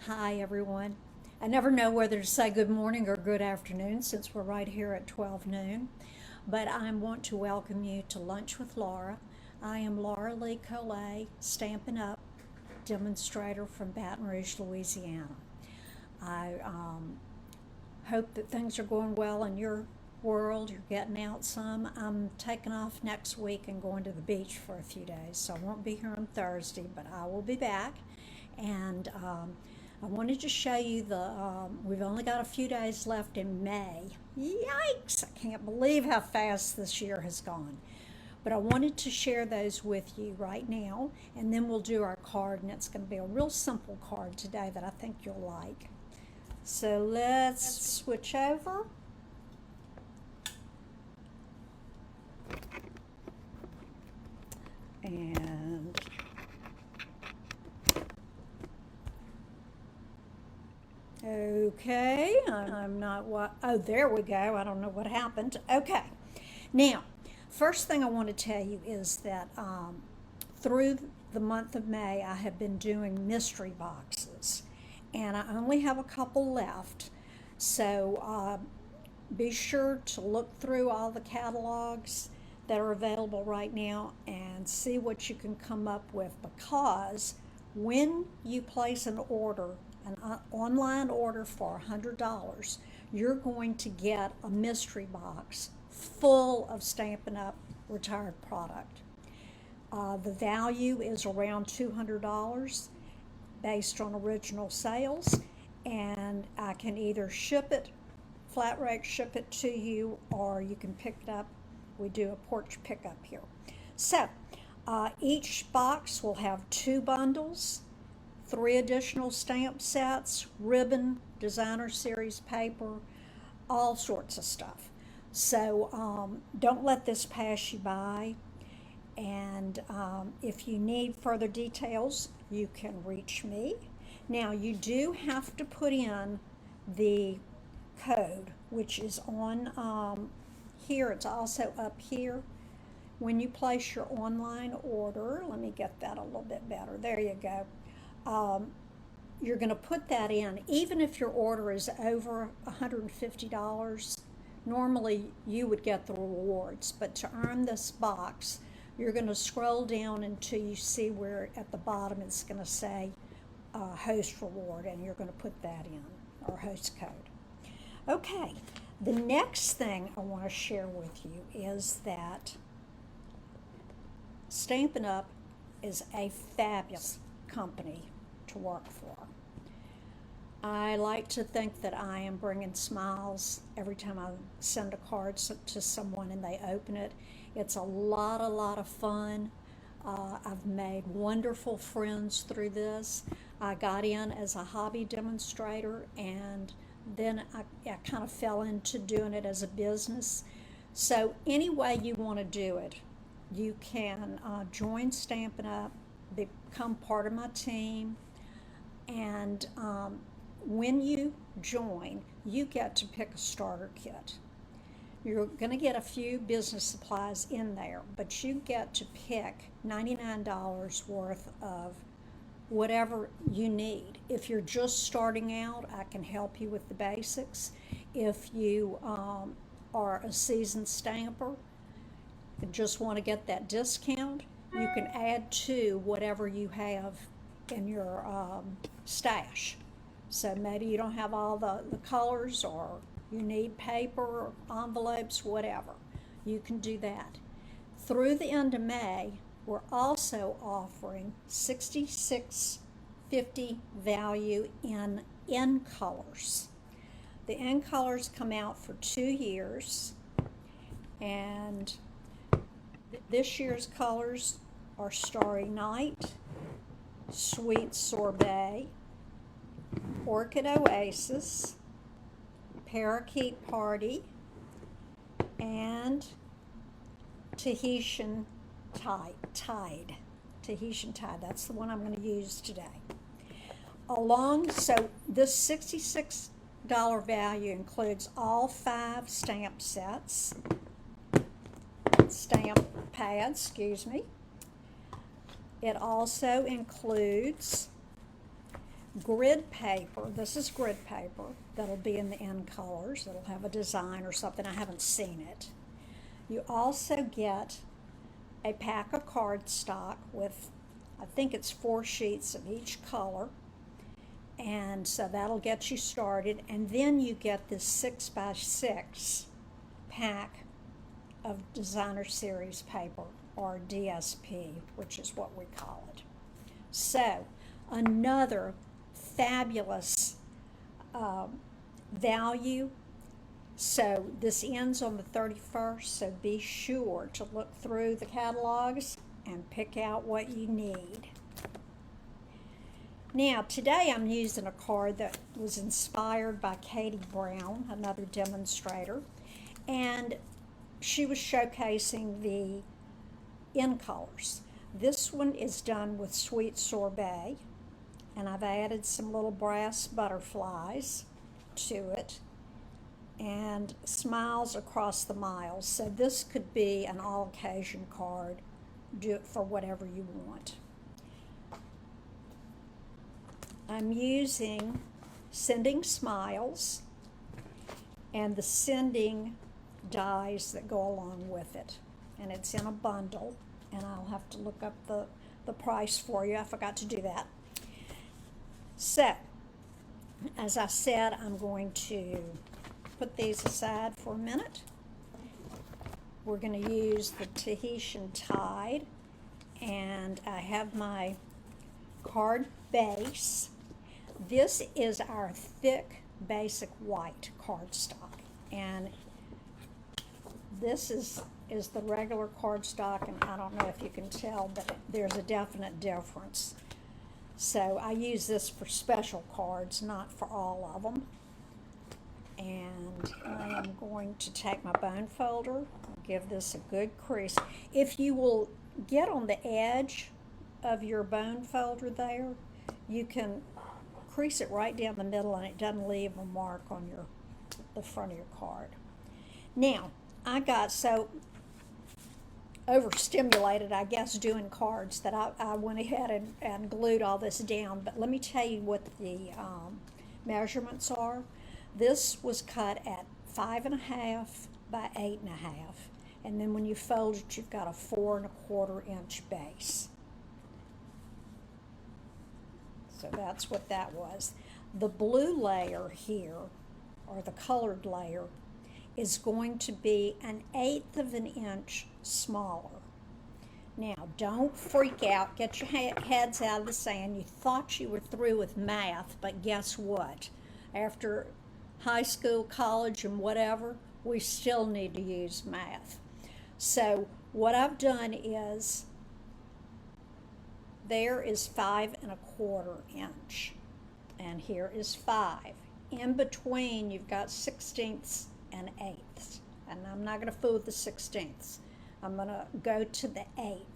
Hi, everyone. I never know whether to say good morning or good afternoon since we're right here at 12 noon, but I want to welcome you to Lunch with Laura. I am Laura Lee Collet, Stampin' Up! Demonstrator from Baton Rouge, Louisiana. I hope that things are going well in your world. You're getting out some. I'm taking off next week and going to the beach for a few days, so I won't be here on Thursday, but I will be back. And I wanted to show you we've only got a few days left in May. Yikes! I can't believe how fast this year has gone. But I wanted to share those with you right now, and then we'll do our card, and it's going to be a real simple card today that I think you'll like. So let's switch over. And okay, I'm not what, oh, there we go. I don't know what happened. Okay, now, first thing I want to tell you is that through the month of May, I have been doing mystery boxes, and I only have a couple left. So be sure to look through all the catalogs that are available right now and see what you can come up with, because when you place an order, an online order for $100, you're going to get a mystery box full of Stampin' Up! Retired product. The value is around $200 based on original sales, and I can either ship it, flat rate ship it to you, or you can pick it up. We do a porch pickup here. So each box will have 2 bundles, 3 additional stamp sets, ribbon, designer series paper, all sorts of stuff. So don't let this pass you by. And if you need further details, you can reach me. Now, you do have to put in the code, which is on here. It's also up here. When you place your online order, let me get that a little bit better. There you go. You're going to put that in. Even if your order is over $150, normally you would get the rewards. But to earn this box, you're going to scroll down until you see where at the bottom it's going to say host reward, and you're going to put that in, or host code. Okay, the next thing I want to share with you is that Stampin' Up! Is a fabulous company to work for. I like to think that I am bringing smiles every time I send a card to someone and they open it. It's a lot of fun. I've made wonderful friends through this. I got in as a hobby demonstrator, and then I kind of fell into doing it as a business. So any way you want to do it, you can join Stampin' Up!, become part of my team, and when you join, you get to pick a starter kit. You're going to get a few business supplies in there, but you get to pick $99 worth of whatever you need. If you're just starting out, I can help you with the basics. If you are a seasoned stamper and just want to get that discount, you can add to whatever you have in your stash. So maybe you don't have all the colors, or you need paper or envelopes, whatever. You can do that. Through the end of May, we're also offering $66.50 value in colors. The in colors come out for 2 years, and this year's colors are Starry Night, Sweet Sorbet, Orchid Oasis, Parakeet Party, and Tahitian Tide. Tahitian Tide, that's the one I'm going to use today. So this $66 value includes all 5 stamp sets, stamp pads, excuse me. It also includes grid paper. This is grid paper that'll be in the end colors. It'll have a design or something. I haven't seen it. You also get a pack of cardstock with, I think it's 4 sheets of each color. And so that'll get you started. And then you get this 6x6 pack of Designer Series paper, or DSP, which is what we call it. So another fabulous value. So this ends on the 31st, so be sure to look through the catalogs and pick out what you need. Now, today I'm using a card that was inspired by Katie Brown, another demonstrator, and she was showcasing the end colors. This one is done with Sweet Sorbet, and I've added some little brass butterflies to it, and smiles across the miles. So this could be an all-occasion card. Do it for whatever you want. I'm using Sending Smiles and the sending dies that go along with it. And it's in a bundle, and I'll have to look up the price for you. I forgot to do that. So, as I said, I'm going to put these aside for a minute. We're going to use the Tahitian Tide, and I have my card base. This is our thick basic white cardstock, and this is the regular cardstock, and I don't know if you can tell, but there's a definite difference. So I use this for special cards, not for all of them. And I am going to take my bone folder, give this a good crease. If you will get on the edge of your bone folder there, you can crease it right down the middle, and it doesn't leave a mark on the front of your card. Now, I got so overstimulated, I guess, doing cards that I went ahead and glued all this down. But let me tell you what the measurements are. This was cut at 5.5 by 8.5, and then when you fold it, you've got a 4.25 inch base. So that's what that was. The blue layer here, or the colored layer, is going to be 1/8 of an inch smaller. Now, don't freak out. Get your heads out of the sand. You thought you were through with math, but guess what? After high school, college, and whatever, we still need to use math. So what I've done is, there is 5.25 inch, and here is 5. In between, you've got 1/16 and 1/8, and I'm not going to fool with the 1/16. I'm going to go to the 1/8.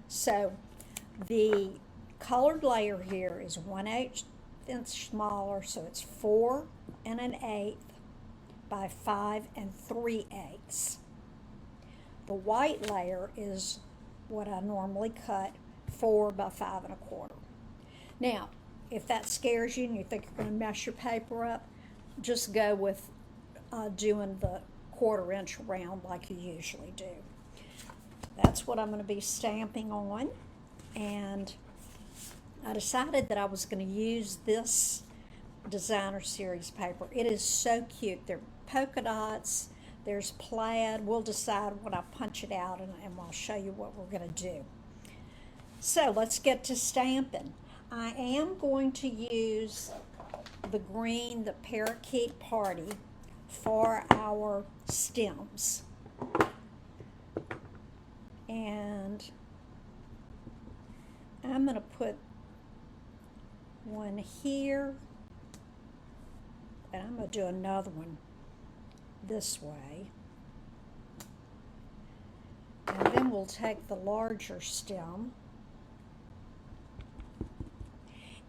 So the colored layer here is 1/8 inch smaller, so it's 4 1/8 by 5 3/8. The white layer is what I normally cut, 4 by 5.25. Now, if that scares you and you think you're going to mess your paper up, just go with doing the 1/4 inch round like you usually do. That's what I'm going to be stamping on, and I decided that I was going to use this Designer Series paper. It is so cute. There are polka dots, there's plaid. We'll decide when I punch it out, and I'll show you what we're going to do. So let's get to stamping. I am going to use the green, the Parakeet Party, for our stems. And I'm going to put one here, and I'm going to do another one this way. And then we'll take the larger stem.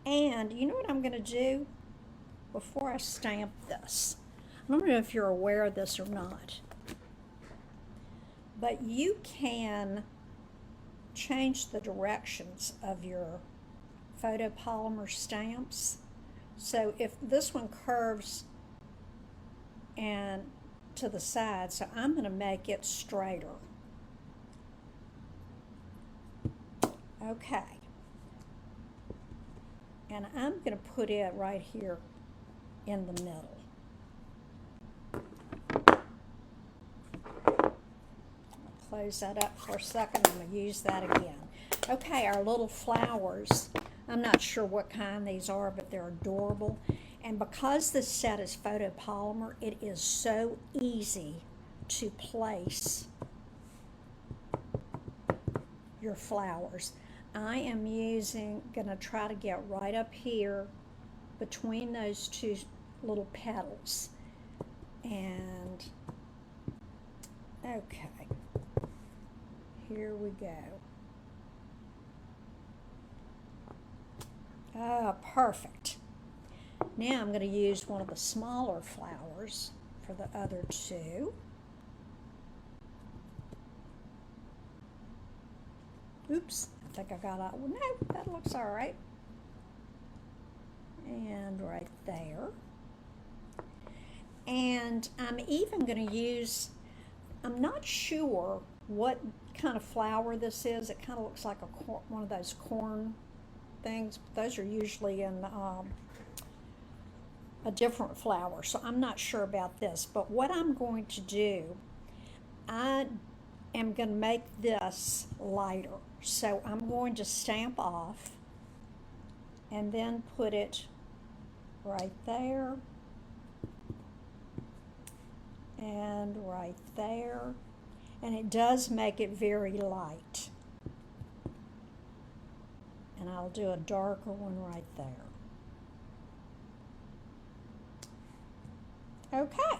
And you know what I'm going to do before I stamp this? I don't know if you're aware of this or not, but you can change the directions of your photopolymer stamps. So if this one curves and to the side, so I'm going to make it straighter. Okay. And I'm going to put it right here in the middle. Close that up for a second. I'm going to use that again. Okay, our little flowers. I'm not sure what kind these are, but they're adorable. And because this set is photopolymer, it is so easy to place your flowers. I am gonna try to get right up here between those two little petals. And, okay, here we go. Ah, perfect. Now I'm going to use one of the smaller flowers for the other two. Oops, I think I got out. No, that looks all right. And right there. And I'm even going to use, I'm not sure what kind of flower this is. It kind of looks like one of those corn things. Those are usually in a different flower, so I'm not sure about this. But what I'm going to do, I am going to make this lighter. So I'm going to stamp off and then put it right there and right there. And it does make it very light. And I'll do a darker one right there. Okay,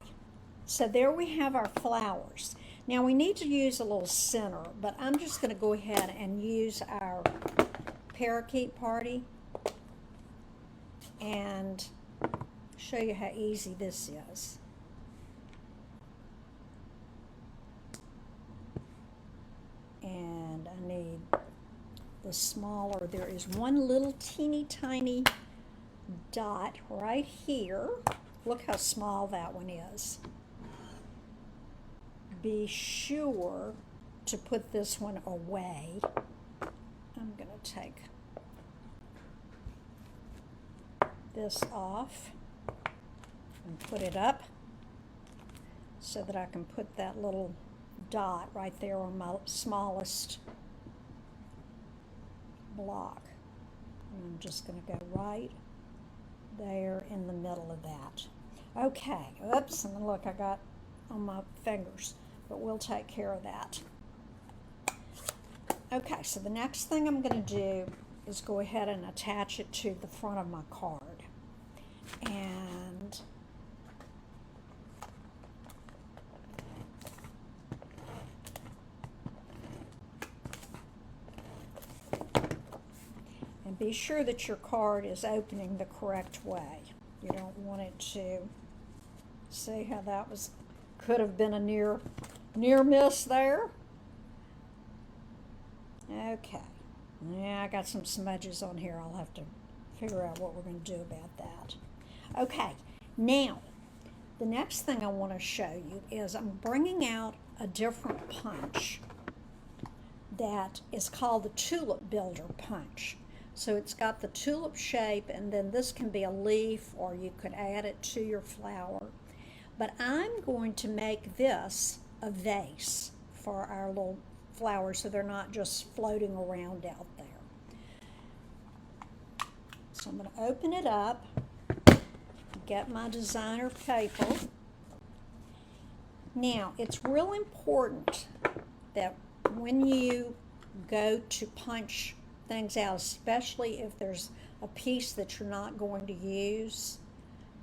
so there we have our flowers. Now we need to use a little center, but I'm just going to go ahead and use our parakeet party and show you how easy this is. And I need the smaller, there is one little teeny tiny dot right here. Look how small that one is. Be sure to put this one away. I'm going to take this off and put it up so that I can put that little dot right there on my smallest block. And I'm just going to go right there in the middle of that. Okay, oops, and look, I got on my fingers, but we'll take care of that. Okay, so the next thing I'm going to do is go ahead and attach it to the front of my card. And be sure that your card is opening the correct way. You don't want it to, see how that could have been a near miss there. Okay, yeah, I got some smudges on here. I'll have to figure out what we're going to do about that. Okay, now the next thing I want to show you is I'm bringing out a different punch that is called the Tulip Builder punch. So it's got the tulip shape, and then this can be a leaf, or you could add it to your flower. But I'm going to make this a vase for our little flowers so they're not just floating around out there. So I'm going to open it up, get my designer paper. Now, it's real important that when you go to punch things out, especially if there's a piece that you're not going to use,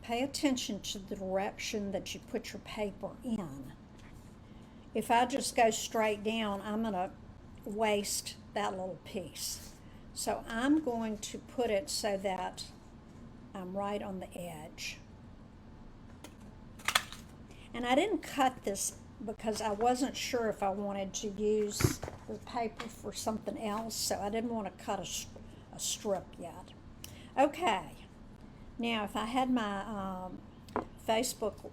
pay attention to the direction that you put your paper in. If I just go straight down, I'm going to waste that little piece. So I'm going to put it so that I'm right on the edge. And I didn't cut this because I wasn't sure if I wanted to use the paper for something else, so I didn't want to cut a strip yet. Okay, now if I had my Facebook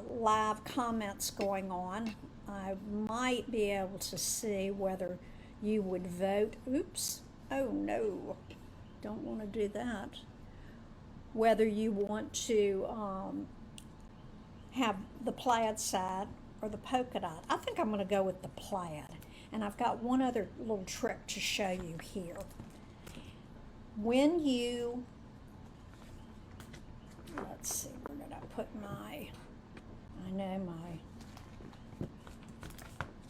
live comments going on, I might be able to see whether you would vote. Oops, oh no, don't want to do that. Whether you want to have the plaid side or the polka dot. I think I'm going to go with the plaid. And I've got one other little trick to show you here. When you, let's see, where did I put my,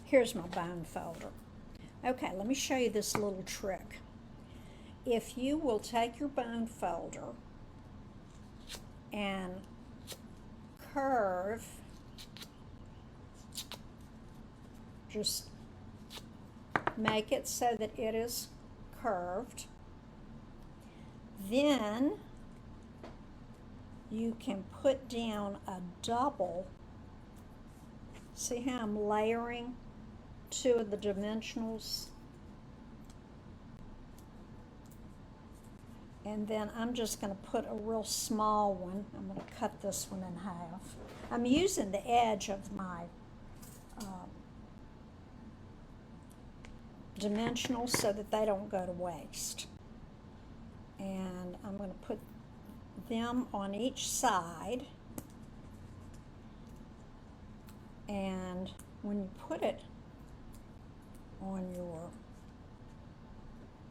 here's my bone folder. Okay, let me show you this little trick. If you will take your bone folder and curve, just make it so that it is curved, then you can put down a double. See how I'm layering two of the dimensionals? And then I'm just going to put a real small one. I'm going to cut this one in half. I'm using the edge of my dimensionals so that they don't go to waste. And I'm going to put them on each side. And when you put it on your,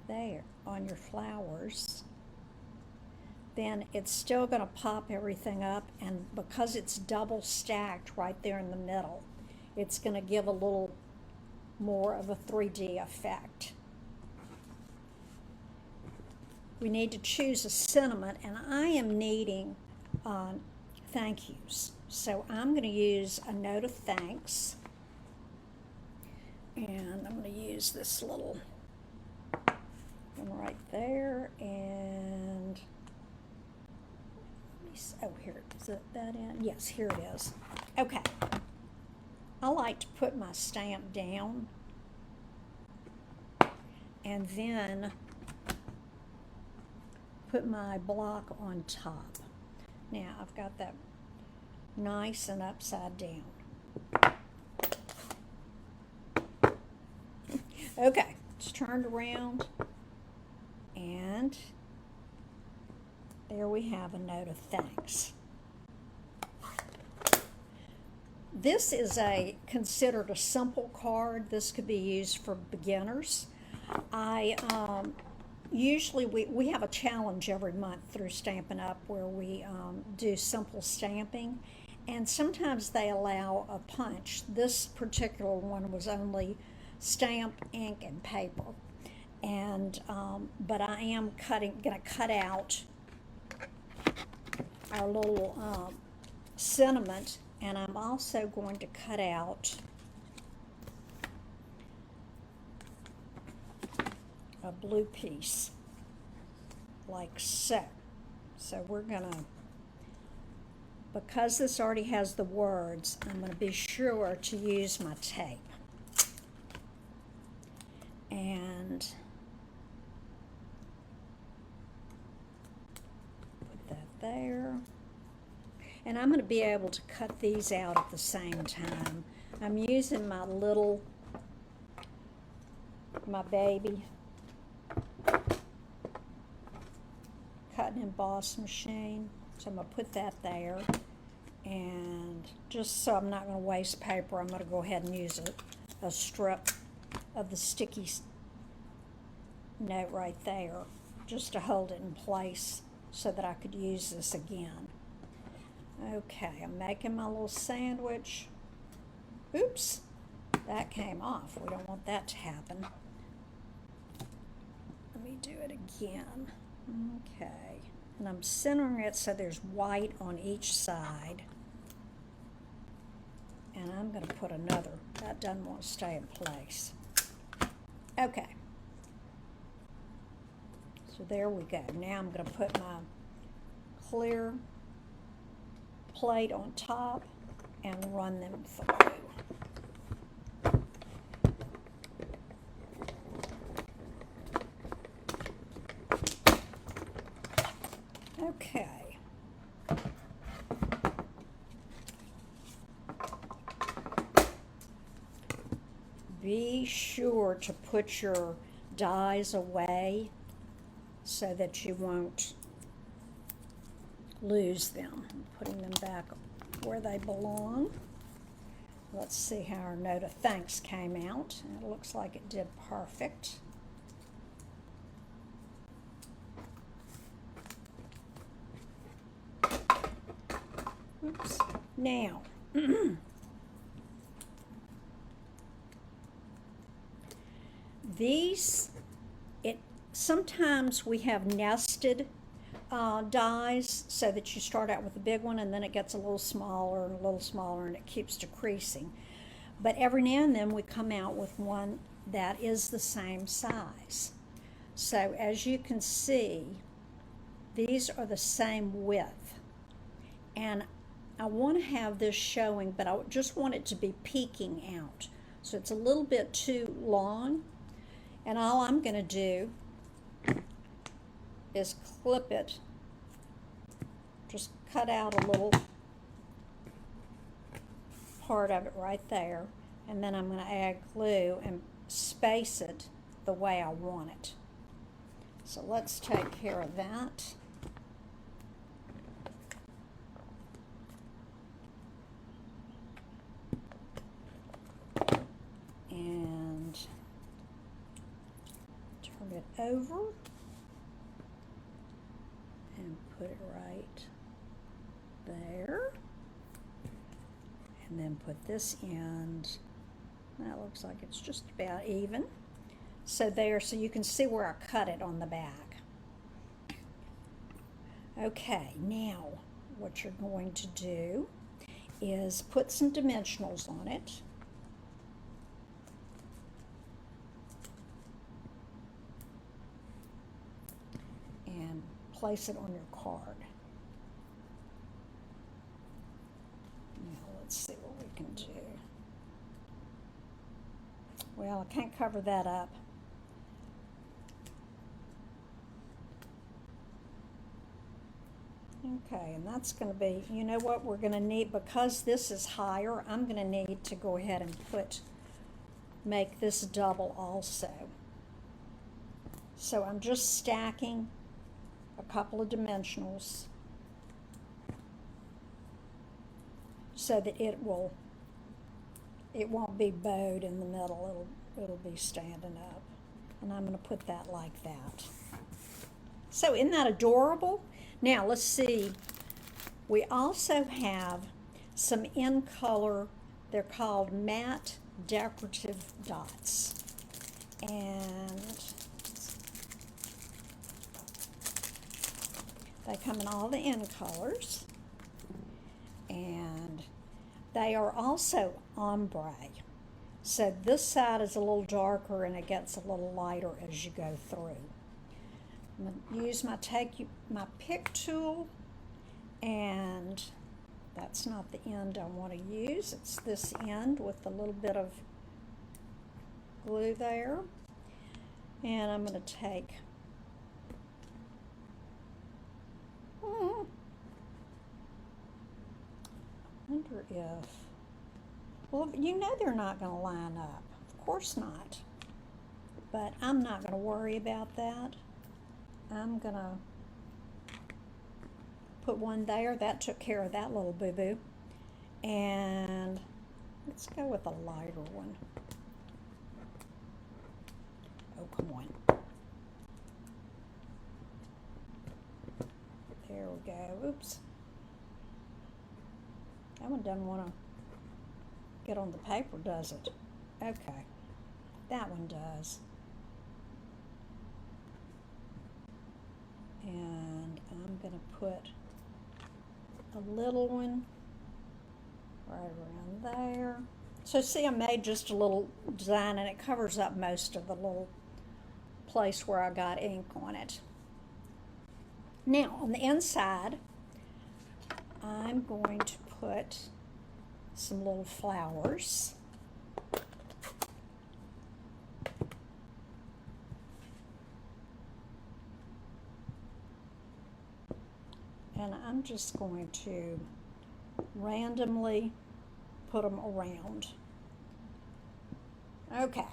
there, on your flowers, then it's still going to pop everything up, and because it's double stacked right there in the middle, it's going to give a little more of a 3D effect. We need to choose a sentiment, and I am needing thank yous. So I'm going to use a note of thanks, and I'm going to use this little one right there, and oh, here, is it that in? Yes, here it is. Okay. I like to put my stamp down and then put my block on top. Now, I've got that nice and upside down. Okay, it's turned around, and there we have a note of thanks. This is considered a simple card. This could be used for beginners. Usually we have a challenge every month through Stampin' Up! Where we do simple stamping, and sometimes they allow a punch. This particular one was only stamp, ink, and paper. And but I am going to cut out our little sentiment, and I'm also going to cut out a blue piece like so. So we're gonna, because this already has the words, I'm going to be sure to use my tape. And put that there. And I'm going to be able to cut these out at the same time. I'm using my baby cut and emboss machine. So I'm going to put that there. And just so I'm not going to waste paper, I'm going to go ahead and use a strip of the sticky note right there, just to hold it in place so that I could use this again. Okay, I'm making my little sandwich. Oops, that came off. We don't want that to happen. Let me do it again. Okay, and I'm centering it so there's white on each side. And I'm going to put another. That doesn't want to stay in place. Okay. So there we go. Now I'm going to put my clear plate on top and run them through. Okay. Be sure to put your dies away so that you won't lose them. I'm putting them back where they belong. Let's see how our note of thanks came out. It looks like it did perfect. Oops. Now, sometimes we have nested dies so that you start out with a big one and then it gets a little smaller and a little smaller and it keeps decreasing. But every now and then we come out with one that is the same size. So as you can see, these are the same width. And I want to have this showing, but I just want it to be peeking out. So it's a little bit too long. And all I'm going to do is clip it. Just cut out a little part of it right there. And then I'm going to add glue and space it the way I want it. So let's take care of that. And turn it over and put it right there. And then put this end, that looks like it's just about even. So there, so you can see where I cut it on the back. Okay, now what you're going to do is put some dimensionals on it. And place it on your card. Now let's see what we can do. Well, I can't cover that up. Okay, and that's going to be, you know what we're going to need, because this is higher, I'm going to need to go ahead and make this double also. So I'm just stacking a couple of dimensionals so that it won't be bowed in the middle, it'll be standing up. And I'm going to put that like that. So isn't that adorable? Now let's see, we also have some in color, they're called matte decorative dots. And they come in all the in colors. And they are also ombre. So this side is a little darker and it gets a little lighter as you go through. I'm going to use my pick tool, and that's not the end I want to use. It's this end with a little bit of glue there. And I'm going to take I wonder if, well, you know they're not going to line up. Of course not. But I'm not going to worry about that. I'm going to put one there. That took care of that little boo-boo. And let's go with a lighter one. Oh, come on. There we go. Oops. That one doesn't want to get on the paper, does it? Okay. That one does. And I'm going to put a little one right around there. So see, I made just a little design and it covers up most of the little place where I got ink on it. Now, on the inside, I'm going to put some little flowers. And I'm just going to randomly put them around. Okay.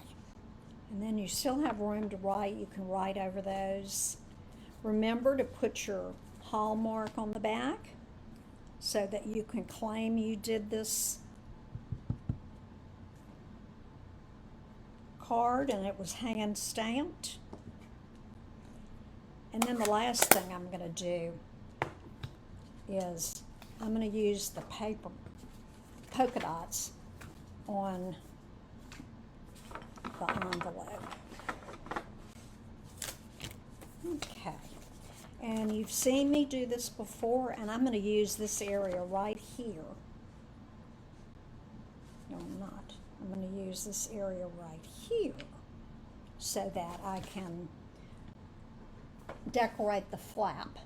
And then you still have room to write. You can write over those. Remember to put your hallmark on the back so that you can claim you did this card and it was hand stamped. And then the last thing I'm going to do is I'm going to use the paper polka dots on the envelope. Okay, and you've seen me do this before, and I'm going to use this area right here. No, I'm not. I'm going to use this area right here so that I can decorate the flap.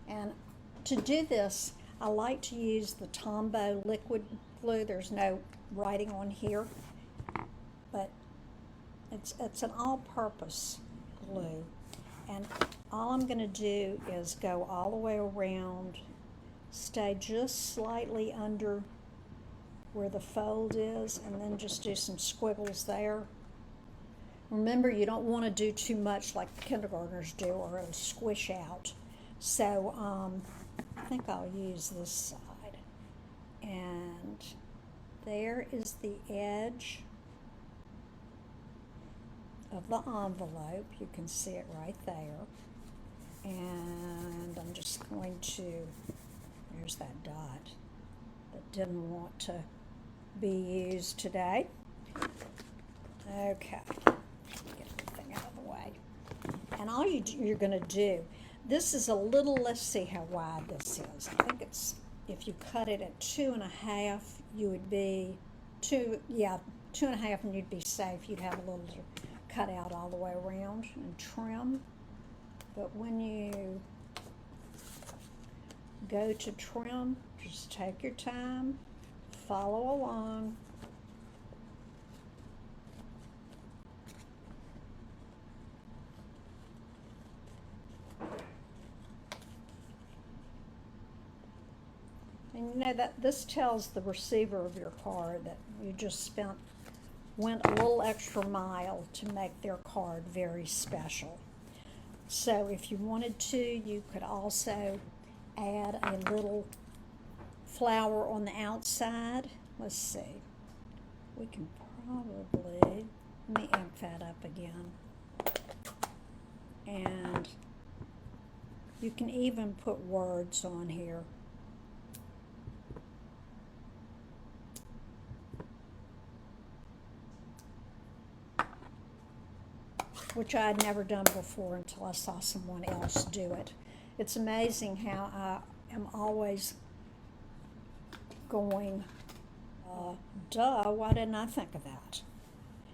And to do this, I like to use the Tombow liquid glue. There's no writing on here, but it's an all-purpose glue. And all I'm going to do is go all the way around, stay just slightly under where the fold is, and then just do some squiggles there. Remember, you don't want to do too much like kindergartners do or it'll squish out. So I think I'll use this side. And there is the edge of the envelope. You can see it right there. And I'm just going to, there's that dot that didn't want to be used today. Okay, get everything out of the way. And all you're going to do, this is a little, let's see how wide this is. I think it's, if you cut it at 2.5, you would be 2.5, and you'd be safe. You'd have a little cut out all the way around and trim. But when you go to trim, just take your time, follow along. And you know that this tells the receiver of your card that you just went a little extra mile to make their card very special. So if you wanted to, you could also add a little flower on the outside. Let's see. We can probably, let me ink that up again. And you can even put words on here. Which I had never done before until I saw someone else do it. It's amazing how I am always going, duh, why didn't I think of that?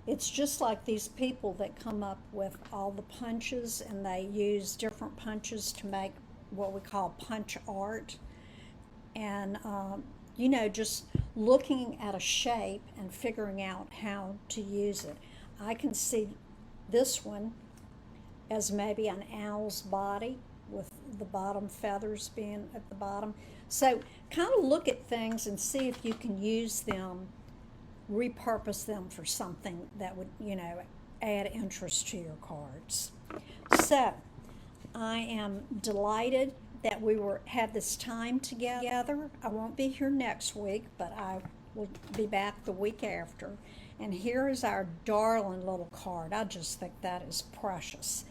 It's just like these people that come up with all the punches, and they use different punches to make what we call punch art. And, you know, just looking at a shape and figuring out how to use it. I can see this one as maybe an owl's body with the bottom feathers being at the bottom. So kind of look at things and see if you can use them, repurpose them for something that would, you know, add interest to your cards. So I am delighted that we had this time together. I won't be here next week, but I will be back the week after. And here is our darling little card. I just think that is precious.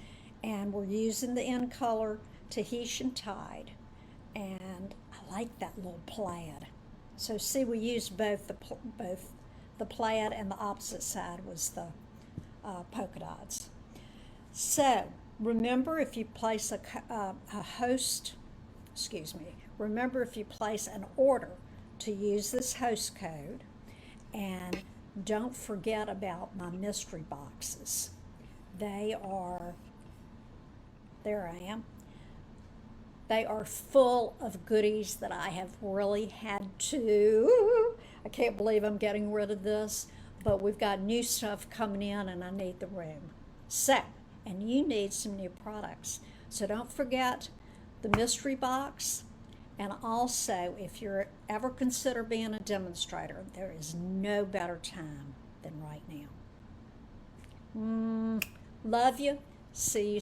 And we're using the in color Tahitian Tide. And I like that little plaid. So see, we used both the plaid, and the opposite side was the polka dots. So remember, if you place remember if you place an order to use this host code, and don't forget about my mystery boxes. They are, there I am. They are full of goodies that I have really had to, I can't believe I'm getting rid of this, but we've got new stuff coming in and I need the room. So, and you need some new products. So don't forget the mystery box And also, if you're ever consider being a demonstrator, there is no better time than right now. Love you. See you